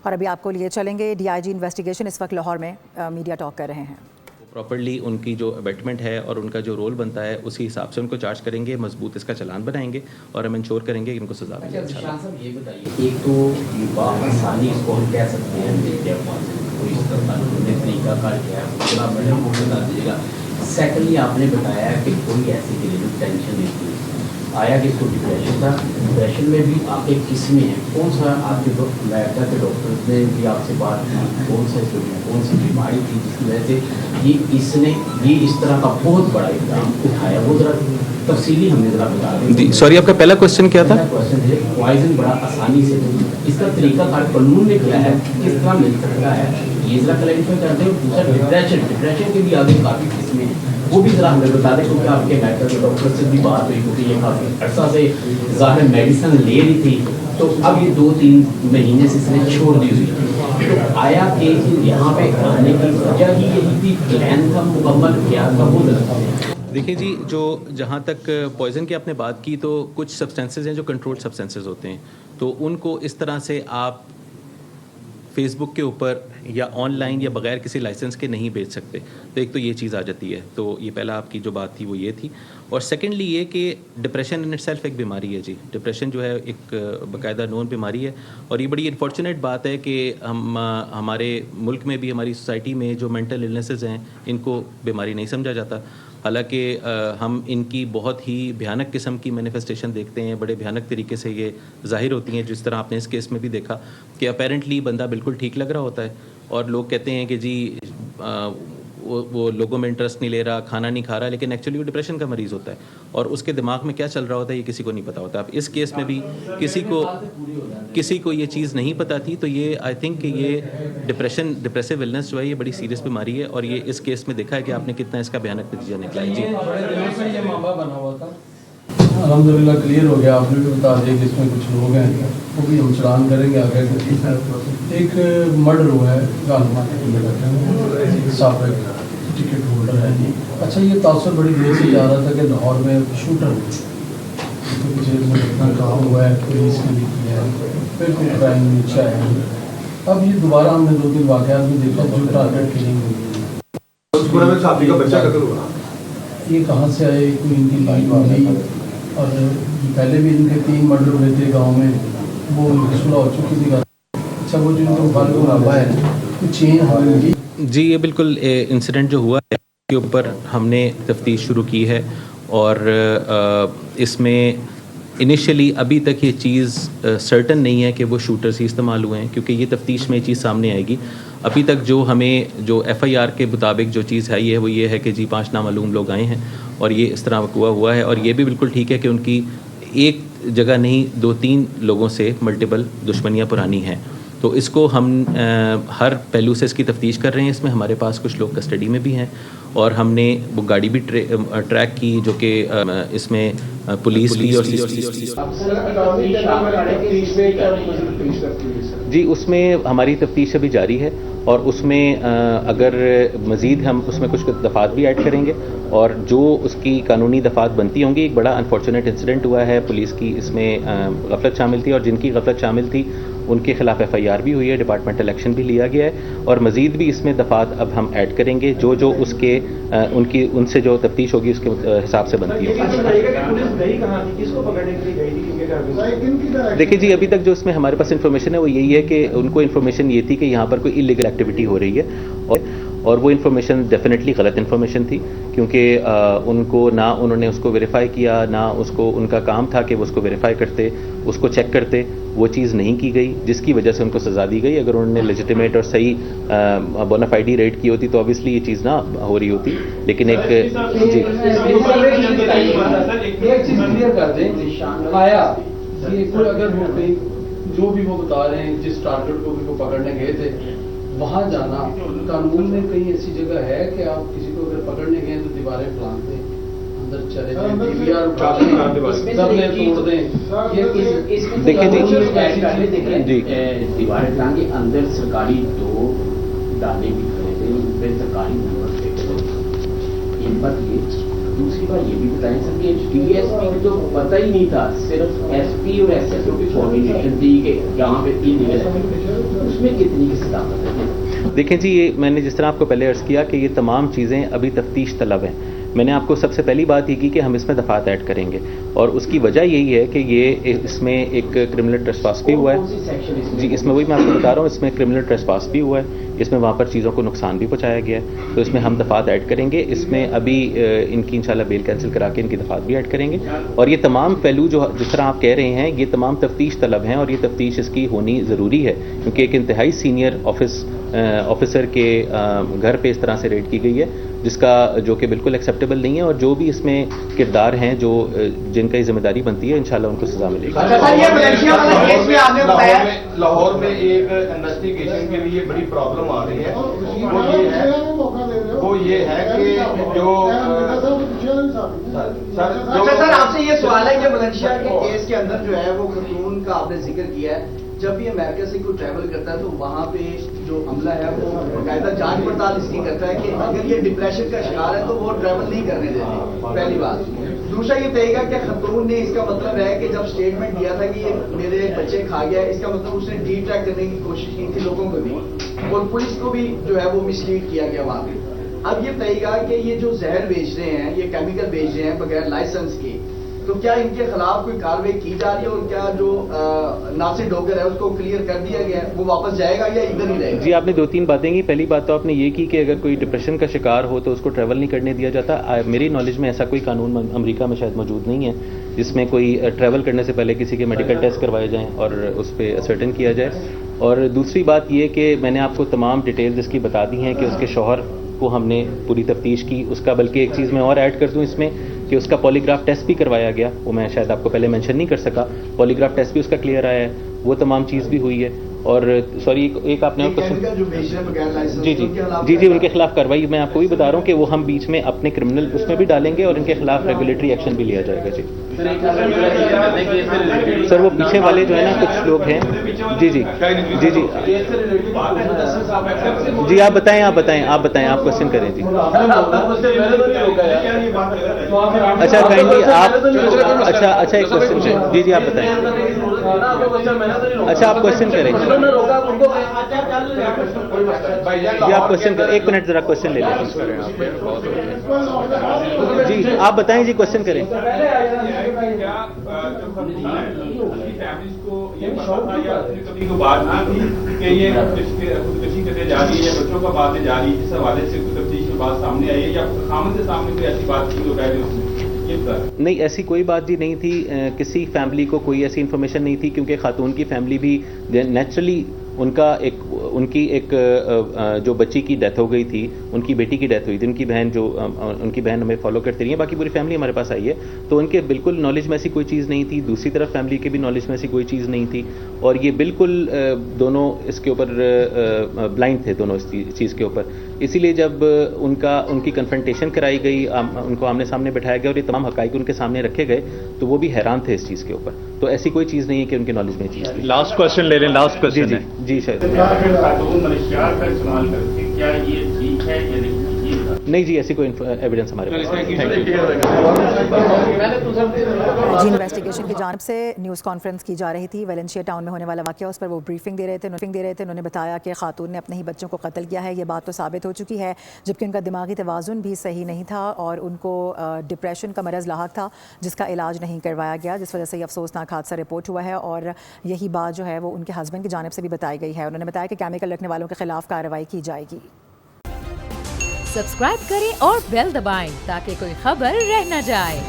اور ابھی آپ کو لیے چلیں گے DIG انویسٹیگیشن اس وقت لاہور میں میڈیا ٹاک کر رہے ہیں. پراپرلی ان کی جو ابیٹمنٹ ہے اور ان کا جو رول بنتا ہے اسی حساب سے ان کو چارج کریں گے, مضبوط اس کا چلان بنائیں گے اور ہم انشور کریں گے کہ ان کو سزا ملے. صاحب یہ بتائیے, ایک تو بآسانی اس کو ہم کہہ سکتے ہیں کوئی اس طرح کا طریقہ کار کیا ہے اتنا بڑے وہ بتا دیجیے گا. سیکنڈلی آپ نے بتایا کہ کوئی ایسی کلینک ٹینشن نہیں تھی, آیا کہ اس کو ڈپریشن تھا, ڈپریشن میں بھی آپ کے قسمیں ہیں, کون سا آپ کے میڈیکل کے ڈاکٹر نے بھی آپ سے بات کی, کون سی بیماری تھی جس کی وجہ سے اس نے یہ اس طرح کا بہت بڑا اقدام اٹھایا, وہ ذرا تفصیلی ہمیں ذرا بتا دیں. سوری, آپ کا پہلا کوشچن کیا تھا؟ کوشچن ہے پوائزن بڑا آسانی سے اس کا طریقہ کار قانون نے کیا ہے, کس طرح مل سکتا ہے, یہ ذرا کلیریفائی کر دیں. دوسرا ڈپریشن کے بھی آگے کافی قسمیں ہیں, وہ بھی ذرا ہمیں بتا دیں, کیونکہ آپ کے میڈیکل کے ڈاکٹر سے بھی بات ہوئی, کیونکہ یہ کافی عرصہ سے ظاہر میڈیسن لے رہی تھی, تو اب یہ 2-3 مہینے سے اس نے چھوڑ دی ہوئی تھی. تو آیا کہ یہاں پہ آنے کی وجہ ہی یہی تھی, پلان تھا مکمل کیا تھا وہ لگتا ہے؟ دیکھیں جی, جو جہاں تک پوائزن کی آپ نے بات کی, تو کچھ سبسٹینسز ہیں جو کنٹرولڈ سبسٹینسز ہوتے ہیں, تو ان کو اس طرح سے آپ فیس بک کے اوپر یا آن لائن یا بغیر کسی لائسنس کے نہیں بیچ سکتے. تو ایک تو یہ چیز آ جاتی ہے, تو یہ پہلا آپ کی جو بات تھی وہ یہ تھی. اور سیکنڈلی یہ کہ ڈپریشن ان اٹ سیلف ایک بیماری ہے جی. ڈپریشن جو ہے ایک باقاعدہ نون بیماری ہے, اور یہ بڑی انفارچونیٹ بات ہے کہ ہمارے ملک میں بھی, ہماری سوسائٹی میں جو مینٹل النیسز ہیں ان کو بیماری نہیں سمجھا جاتا. حالانکہ ہم ان کی بہت ہی بھیانک قسم کی مینیفیسٹیشن دیکھتے ہیں, بڑے بھیانک طریقے سے یہ ظاہر ہوتی ہیں, جس طرح آپ نے اس کیس میں بھی دیکھا کہ اپیرنٹلی بندہ بالکل ٹھیک لگ رہا ہوتا ہے اور لوگ کہتے ہیں کہ جی وہ لوگوں میں انٹرسٹ نہیں لے رہا, کھانا نہیں کھا رہا, لیکن ایکچولی وہ ڈپریشن کا مریض ہوتا ہے اور اس کے دماغ میں کیا چل رہا ہوتا ہے یہ کسی کو نہیں پتا ہوتا. اب اس کیس میں بھی کسی کو یہ چیز نہیں پتا تھی, تو یہ آئی تھنک کہ یہ ڈپریسو النس جو ہے یہ بڑی سیریس بیماری ہے, اور یہ اس کیس میں دیکھا ہے کہ آپ نے کتنا اس کا بھیانک نتیجہ نکلا ہے. جی الحمدللہ کلیئر ہو گیا, آپ نے بھی بتا دیا کہ اس میں کچھ لوگ ہیں, وہ بھی ہم چلان کریں گے آگے. ایک مرڈر ہوا ہے سابق ٹکٹ ہولڈر ہے. اچھا, یہ تاثر بڑی دیر سے جا رہا تھا کہ لاہور میں شوٹر کام ہوا ہے, پولیس نے بھی کیا ہے, پھر کوئی کرائم نیچے آیا ہے. اب یہ دوبارہ ہم نے 2-3 واقعات میں دیکھا جو ٹارگیٹ کلنگ ہوئی ہے. یہ کہاں سے آئے, کوئی ان کی لائن والی, اور پہلے بھی ان کے 3 مرڈر ہوئے تھے گاؤں میں, وہ صلح ہو چکی تھی. اچھا, وہ جو ان کو مخالف ہوا ہے کوئی چین ہوئی؟ جی, یہ بالکل انسیڈنٹ جو ہوا ہے اس کے اوپر ہم نے تفتیش شروع کی ہے, اور اس میں انیشلی ابھی تک یہ چیز سرٹن نہیں ہے کہ وہ شوٹرز ہی استعمال ہوئے ہیں, کیونکہ یہ تفتیش میں یہ چیز سامنے آئے گی. ابھی تک جو ہمیں جو FIR کے مطابق جو چیز ہے وہ یہ ہے کہ جی 5 نامعلوم لوگ آئے ہیں اور یہ اس طرح وقوع ہوا ہے. اور یہ بھی بالکل ٹھیک ہے کہ ان کی ایک جگہ نہیں 2-3 لوگوں سے ملٹیپل دشمنیاں پرانی ہیں. تو اس کو ہم ہر پہلو سے اس کی تفتیش کر رہے ہیں. اس میں ہمارے پاس کچھ لوگ کسٹڈی میں بھی ہیں, اور ہم نے وہ گاڑی بھی ٹریک کی جو کہ اس میں پولیس بھی اور جی اس میں ہماری تفتیش ابھی جاری ہے, اور اس میں اگر مزید ہم اس میں کچھ دفعات بھی ایڈ کریں گے, اور جو اس کی قانونی دفعات بنتی ہوں گی. ایک بڑا انفارچونیٹ انسیڈنٹ ہوا ہے, پولیس کی اس میں غفلت شامل تھی, اور جن کی غفلت شامل تھی ان کے خلاف FIR بھی ہوئی ہے, ڈپارٹمنٹل ایکشن بھی لیا گیا ہے, اور مزید بھی اس میں دفعات اب ہم ایڈ کریں گے جو اس کے ان سے جو تفتیش ہوگی اس کے حساب سے بنتی ہوگی. دیکھیے جی, ابھی تک جو اس میں ہمارے پاس انفارمیشن ہے وہ یہی ہے کہ ان کو انفارمیشن یہ تھی کہ یہاں پر کوئی انلیگل ایکٹیویٹی ہو رہی ہے, اور وہ انفارمیشن ڈیفینیٹلی غلط انفارمیشن تھی, کیونکہ ان کو نہ انہوں نے اس کو ویریفائی کیا, نہ اس کو ان کا کام تھا کہ وہ اس کو ویریفائی کرتے, اس کو چیک کرتے. وہ چیز نہیں کی گئی, جس کی وجہ سے ان کو سزا دی گئی. اگر انہوں نے لیجیٹیمیٹ اور صحیح بونافائیڈی ریٹ کی ہوتی تو اوبیسلی یہ چیز نہ ہو رہی ہوتی. لیکن ایک جی کلیئر کر دیں, آیا اگر جو بھی وہ بتا رہے ہیں جس ٹارگیٹ کو بھی وہ پکڑنے گئے تھے وہاں جانا, قانون میں کہیں ایسی جگہ ہے کہ آپ کسی کو اگر پکڑنے گئے تو دیواریں پھلانگ دیں, اندر چلے جائیں, DVR اٹھا دیں, دبلے توڑ دیں. دیکھیں جی دیواریں پھلانگ کے اندر سرکاری 2 ڈالے بھی کھڑے تھے, ان پہ سرکاری نمبر پہ ان پر یہ دوسری بات یہ بھی بتائیں سر کہ DSP کو تو پتہ ہی نہیں تھا, صرف SP اور SSO کی کوآرڈینیشن تھی کہ یہاں پہ 3 دن اس میں کتنی کی صداقت ہے؟ دیکھیں جی, یہ میں نے جس طرح آپ کو پہلے عرض کیا کہ یہ تمام چیزیں ابھی تفتیش طلب ہیں. میں نے آپ کو سب سے پہلی بات یہ کی کہ ہم اس میں دفعات ایڈ کریں گے, اور اس کی وجہ یہی ہے کہ یہ اس میں ایک کرمنل ٹریسپاس بھی ہوا ہے. جی, اس میں وہی میں آپ کو بتا رہا ہوں, اس میں کرمنل ٹریسپاس بھی ہوا ہے, اس میں وہاں پر چیزوں کو نقصان بھی پہنچایا گیا ہے, تو اس میں ہم دفعات ایڈ کریں گے. اس میں ابھی ان کی انشاءاللہ بیل کینسل کرا کے ان کی دفعات بھی ایڈ کریں گے. اور یہ تمام پہلو جو جس طرح آپ کہہ رہے ہیں یہ تمام تفتیش طلب ہیں, اور یہ تفتیش اس کی ہونی ضروری ہے, کیونکہ ایک انتہائی سینئر آفیسر کے گھر پہ اس طرح سے ریڈ کی گئی ہے, جس کا جو کہ بالکل ایکسیپٹیبل نہیں ہے, اور جو بھی اس میں کردار ہیں جو جن کا یہ ذمہ داری بنتی ہے انشاءاللہ ان کو سزا ملے گی. لاہور میں ایک انویسٹیگیشن کے لیے بڑی پرابلم آ رہی ہے, وہ یہ ہے کہ جو سر آپ سے یہ سوال ہے کہ ملائیشیا کے کیس کے اندر جو ہے وہ خاتون کا آپ نے ذکر کیا ہے, جب بھی امریکہ سے کوئی ٹریول کرتا ہے تو وہاں پہ جو عملہ ہے وہ باقاعدہ جانچ پڑتال اس کی کرتا ہے کہ اگر یہ ڈپریشن کا شکار ہے تو وہ ٹریول نہیں کرنے دیتے, پہلی بات. دوسرا یہ کہے گا کہ خاتون نے, اس کا مطلب ہے کہ جب اسٹیٹمنٹ دیا تھا کہ یہ میرے بچے کھا گیا, اس کا مطلب اس نے ڈی ٹریک کرنے کی کوشش کی تھی لوگوں کو بھی, اور پولیس کو بھی جو ہے وہ مس لیڈ کیا گیا وہاں پہ. اب یہ کہے گا کہ یہ جو زہر بیچ رہے ہیں, یہ کیمیکل بیچ رہے ہیں بغیر لائسنس کے, تو کیا ان کے خلاف کوئی کارروائی کی جا رہی ہے, اور کیا جو ناصر ڈوگر ہے اس کو کلیئر کر دیا گیا ہے, وہ واپس جائے گا یا ادھر ہی رہے گا؟ جی, آپ نے 2-3 باتیں کی. پہلی بات تو آپ نے یہ کی کہ اگر کوئی ڈپریشن کا شکار ہو تو اس کو ٹریول نہیں کرنے دیا جاتا. میری نالج میں ایسا کوئی قانون امریکہ میں شاید موجود نہیں ہے جس میں کوئی ٹریول کرنے سے پہلے کسی کے میڈیکل ٹیسٹ کروائے جائیں اور اس پہ اسرٹن کیا جائے. اور دوسری بات یہ کہ میں نے آپ کو تمام ڈیٹیلز اس کی بتا دی ہیں کہ اس کے شوہر کو ہم نے پوری تفتیش کی. اس کا بلکہ ایک چیز میں اور ایڈ کر دوں اس میں کہ اس کا پولیگراف ٹیسٹ بھی کروایا گیا, وہ میں شاید آپ کو پہلے مینشن نہیں کر سکا. پولیگراف ٹیسٹ بھی اس کا کلیئر آیا ہے, وہ تمام چیز بھی ہوئی ہے. اور سوری ایک آپ نے جی جی جی جی ان کے خلاف کارروائی میں آپ کو بھی بتا رہا ہوں کہ وہ ہم بیچ میں اپنے کرمنل اس میں بھی ڈالیں گے, اور ان کے خلاف ریگولیٹری ایکشن بھی لیا جائے گا. جی سر, وہ پیچھے والے جو ہے نا کچھ لوگ ہیں. جی جی جی جی جی آپ بتائیں آپ کوشچن کریں. جی اچھا کائنڈلی آپ اچھا ایک کوشچن. جی جی آپ بتائیں. اچھا آپ کوشچن کریں. جی آپ کوشچن کریں, 1 منٹ ذرا کوشچن لے لیں. جی آپ بتائیں. جی کوشچن کریں. کبھی کو بات نہ تھی کہ یہ خودکشی کرنے جا رہی ہے, بچوں کا بات جا رہی ہے, اس حوالے سے کوئی تفتیش کی بات سامنے آئی ہے, یا خامد سے سامنے کوئی ایسی بات تھی جو کہہ رہی ہے؟ نہیں, ایسی کوئی بات جی نہیں تھی. کسی فیملی کو کوئی ایسی انفارمیشن نہیں تھی, کیونکہ خاتون کی فیملی بھی نیچرلی ان کی ایک جو بچی کی ڈیتھ ہو گئی تھی, ان کی بیٹی کی ڈیتھ ہوئی تھی, ان کی بہن ہمیں فالو کرتی رہی ہے, باقی پوری فیملی ہمارے پاس آئی ہے, تو ان کے بالکل نالج میں ایسی کوئی چیز نہیں تھی. دوسری طرف فیملی کے بھی نالج میں ایسی کوئی چیز نہیں تھی, اور یہ بالکل دونوں اس کے اوپر بلائنڈ تھے, دونوں اس چیز کے اوپر. اسی لیے جب ان کی کنفرنٹیشن کرائی گئی, ان کو آمنے سامنے بٹھایا گیا اور یہ تمام حقائق ان کے سامنے رکھے گئے, تو وہ بھی حیران تھے اس چیز کے اوپر. تو ایسی کوئی چیز نہیں ہے کہ ان کے نالج میں چیز تھی. لاسٹ کوشچن لے لیں. Last question. جی جی شاید خاتون منشیات کا استعمال کرتے, کیا یہ ٹھیک ہے یا نہیں؟ نہیں جی, ایسی کوئی ایویڈنس ہمارے پاس نہیں. جی, انویسٹیگیشن کی جانب سے نیوز کانفرنس کی جا رہی تھی. ویلنسیا ٹاؤن میں ہونے والا واقعہ, اس پر وہ بریفنگ دے رہے تھے. انہوں نے بتایا کہ خاتون نے اپنے ہی بچوں کو قتل کیا ہے. یہ بات تو ثابت ہو چکی ہے, جبکہ ان کا دماغی توازن بھی صحیح نہیں تھا, اور ان کو ڈپریشن کا مرض لاحق تھا جس کا علاج نہیں کروایا گیا, جس وجہ سے یہ افسوسناک حادثہ رپورٹ ہوا ہے. اور یہی بات جو ہے وہ ان کے ہسبینڈ کی جانب سے بھی بتائی گئی ہے. انہوں نے بتایا کہ کیمیکل رکھنے والوں کے خلاف کارروائی کی جائے گی. سبسکرائب کریں اور بیل دبائیں تاکہ کوئی خبر رہ نہ جائے.